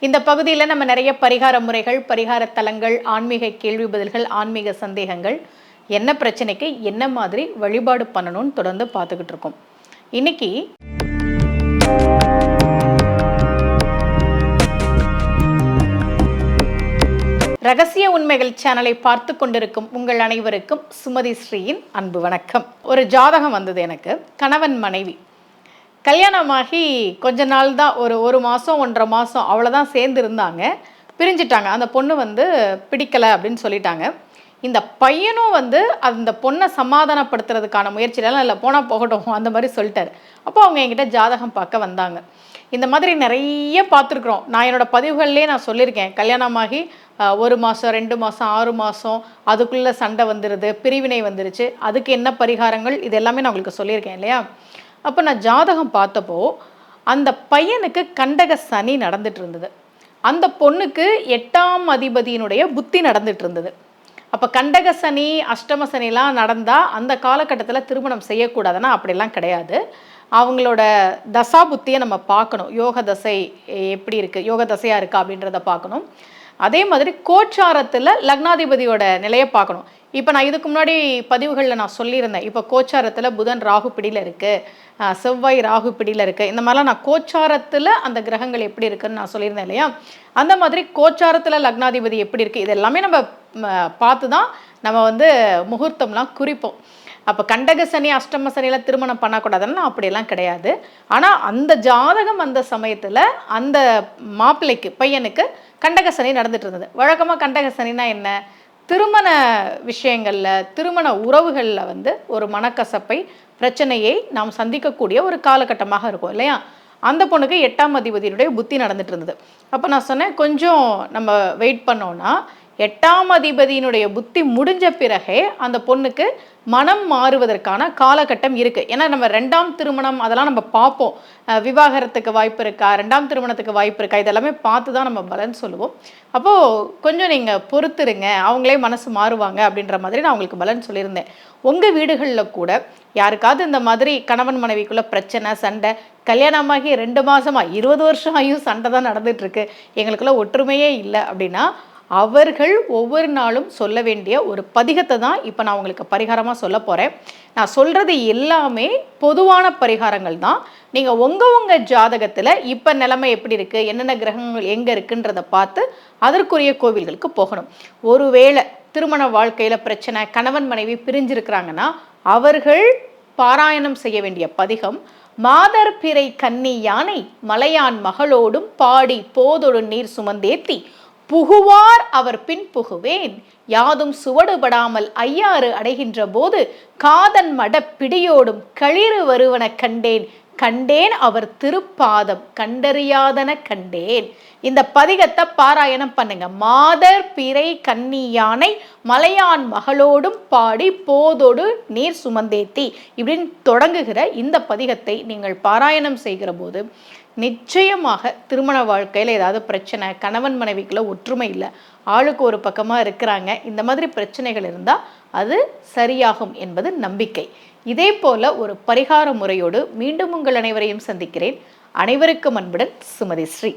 இந்த பகுதியில் நம்ம நிறைய பரிகார முறைகள், பரிகார தலங்கள், ஆன்மீக கேள்வி பதில்கள், ஆன்மீக சந்தேகங்கள், என்ன பிரச்சனைக்கு என்ன மாதிரி வழிபாடு பண்ணணும்னு தொடர்ந்து பார்த்துக்கிட்டு இருக்கோம். இன்னைக்கு ரகசிய உண்மைகள் சேனலை பார்த்து கொண்டிருக்கும் உங்கள் அனைவருக்கும் சுமதி ஸ்ரீயின் அன்பு வணக்கம். ஒரு ஜாதகம் வந்தது எனக்கு. கணவன் மனைவி கல்யாணமாகி கொஞ்ச நாள் தான், ஒரு மாதம் 1.5 மாதம் அவ்வளோதான் சேர்ந்து இருந்தாங்க. பிரிஞ்சிட்டாங்க. அந்த பொண்ணு பிடிக்கலை அப்படின்னு சொல்லிட்டாங்க. இந்த பையனும் அந்த பொண்ணை சமாதானப்படுத்துறதுக்கான முயற்சியிலாம் இல்லை, போனால் போகட்டும் அந்த மாதிரி சொல்லிட்டாரு. அப்போ அவங்க என்கிட்ட ஜாதகம் பார்க்க வந்தாங்க. இந்த மாதிரி நிறைய பார்த்துருக்குறோம். நான் என்னோடய பதிவுகள்லேயே நான் சொல்லியிருக்கேன். கல்யாணமாகி 1 மாதம் 2 மாதம் 6 மாதம் அதுக்குள்ளே சண்டை வந்துடுது, பிரிவினை வந்துருச்சு, அதுக்கு என்ன பரிகாரங்கள், இது எல்லாமே நான் உங்களுக்கு சொல்லியிருக்கேன் இல்லையா? அப்போ நான் ஜாதகம் பார்த்தப்போ அந்த பையனுக்கு கண்டக சனி நடந்துட்டு இருந்தது. அந்த பொண்ணுக்கு 8ஆம் அதிபதியினுடைய புத்தி நடந்துட்டு இருந்தது. அப்போ கண்டக சனி, அஷ்டம சனிலாம் நடந்தால் அந்த காலகட்டத்தில் திருமணம் செய்யக்கூடாதுன்னா அப்படிலாம் கிடையாது. அவங்களோட தசா புத்தியை நம்ம பார்க்கணும். யோக தசை எப்படி இருக்குது, யோக தசையாக இருக்கா அப்படின்றத பார்க்கணும். அதே மாதிரி கோச்சாரத்தில் லக்னாதிபதியோட நிலையை பார்க்கணும். இப்போ நான் இதுக்கு முன்னாடி பதிவுகளில் நான் சொல்லியிருந்தேன். இப்போ கோச்சாரத்தில் புதன் ராகு பிடியில் இருக்குது, செவ்வாய் ராகு பிடியில் இருக்குது. இந்த மாதிரிலாம் நான் கோச்சாரத்தில் அந்த கிரகங்கள் எப்படி இருக்குதுன்னு நான் சொல்லியிருந்தேன் இல்லையா? அந்த மாதிரி கோச்சாரத்தில் லக்னாதிபதி எப்படி இருக்குது, இது எல்லாமே நம்ம பார்த்து தான் நம்ம முகூர்த்தம்லாம் குறிப்போம். அப்போ கண்டக சனி, அஷ்டம சனியில் திருமணம் பண்ணக்கூடாதுன்னா அப்படியெல்லாம் கிடையாது. ஆனால் அந்த ஜாதகம் அந்த சமயத்தில் அந்த மாப்பிள்ளைக்கு, பையனுக்கு கண்டக சனி நடந்துட்டு இருந்தது. வழக்கமாக கண்டக சனினா என்ன? திருமண விஷயங்களில், திருமண உறவுகளில் ஒரு மனக்கசப்பை, பிரச்சனையை நாம் சந்திக்கக்கூடிய ஒரு காலகட்டமாக இருக்கும் இல்லையா? அந்த பொண்ணுக்கு 8ஆம் அதிபதியினுடைய புத்தி நடந்துட்டு இருந்தது. அப்போ நான் சொன்னேன், கொஞ்சம் நம்ம வெயிட் பண்ணோன்னா 8ஆம் அதிபதியினுடைய புத்தி முடிஞ்ச பிறகே அந்த பொண்ணுக்கு மனம் மாறுவதற்கான காலகட்டம் இருக்குது. ஏன்னா நம்ம 2ஆம் திருமணம் அதெல்லாம் நம்ம பார்ப்போம். விவாகரத்துக்கு வாய்ப்பு இருக்கா, 2ஆம் திருமணத்துக்கு வாய்ப்பு இருக்கா, இதெல்லாமே பார்த்து தான் நம்ம பலன் சொல்லுவோம். அப்போது கொஞ்சம் நீங்கள் பொறுத்துருங்க, அவங்களே மனசு மாறுவாங்க அப்படின்ற மாதிரி நான் அவங்களுக்கு பலன் சொல்லியிருந்தேன். உங்கள் வீடுகளில் கூட யாருக்காவது இந்த மாதிரி கணவன் மனைவிக்குள்ளே பிரச்சனை, சண்டை, கல்யாணமாகி 2 மாதமாக 20 வருஷம் ஆகியும் சண்டை தான் நடந்துகிட்ருக்கு, எங்களுக்குள்ள ஒற்றுமையே இல்லை அப்படின்னா அவர்கள் ஒவ்வொரு நாளும் சொல்ல வேண்டிய ஒரு பதிகத்தை தான் இப்போ நான் உங்களுக்கு பரிகாரமாக சொல்ல போகிறேன். நான் சொல்கிறது எல்லாமே பொதுவான பரிகாரங்கள் தான். நீங்கள் உங்கள் ஜாதகத்தில் இப்போ நிலைமை எப்படி இருக்குது, என்னென்ன கிரகங்கள் எங்கே இருக்குன்றதை பார்த்து அதற்குரிய கோவில்களுக்கு போகணும். ஒருவேளை திருமண வாழ்க்கையில் பிரச்சனை, கணவன் மனைவி பிரிஞ்சிருக்கிறாங்கன்னா அவர்கள் பாராயணம் செய்ய வேண்டிய பதிகம் மாதர் பிறை கன்னி யானை மலையான் மகளோடும் பாடி போதொடு நீர் சுமந்தேத்தி புகுவார் அவர் பின் புகுவேன் யாதும் சுவடுபடாமல் ஐயாறு அடைகின்ற போது காதன் மட பிடியோடும் களிறு வருவன கண்டேன் கண்டேன் அவர் திருப்பாதம் கண்டறியாதன கண்டேன். இந்த பதிகத்தை பாராயணம் பண்ணுங்க. மாதர் பிறை கன்னி யானை மலையான் மகளோடும் பாடி போதோடு நீர் சுமந்தேத்தி இப்படின்னு தொடங்குகிற இந்த பதிகத்தை நீங்கள் பாராயணம் செய்கிற போது நிச்சயமாக திருமண வாழ்க்கையில் ஏதாவது பிரச்சனை, கணவன் மனைவிக்குள்ள ஒற்றுமை இல்லை, ஆளுக்கு ஒரு பக்கமாக இருக்கிறாங்க, இந்த மாதிரி பிரச்சனைகள் இருந்தால் அது சரியாகும் என்பது நம்பிக்கை. இதே போல ஒரு பரிகார முறையோடு மீண்டும் உங்கள் அனைவரையும் சந்திக்கிறேன். அனைவருக்கும் அன்புடன் சுமதி ஸ்ரீ.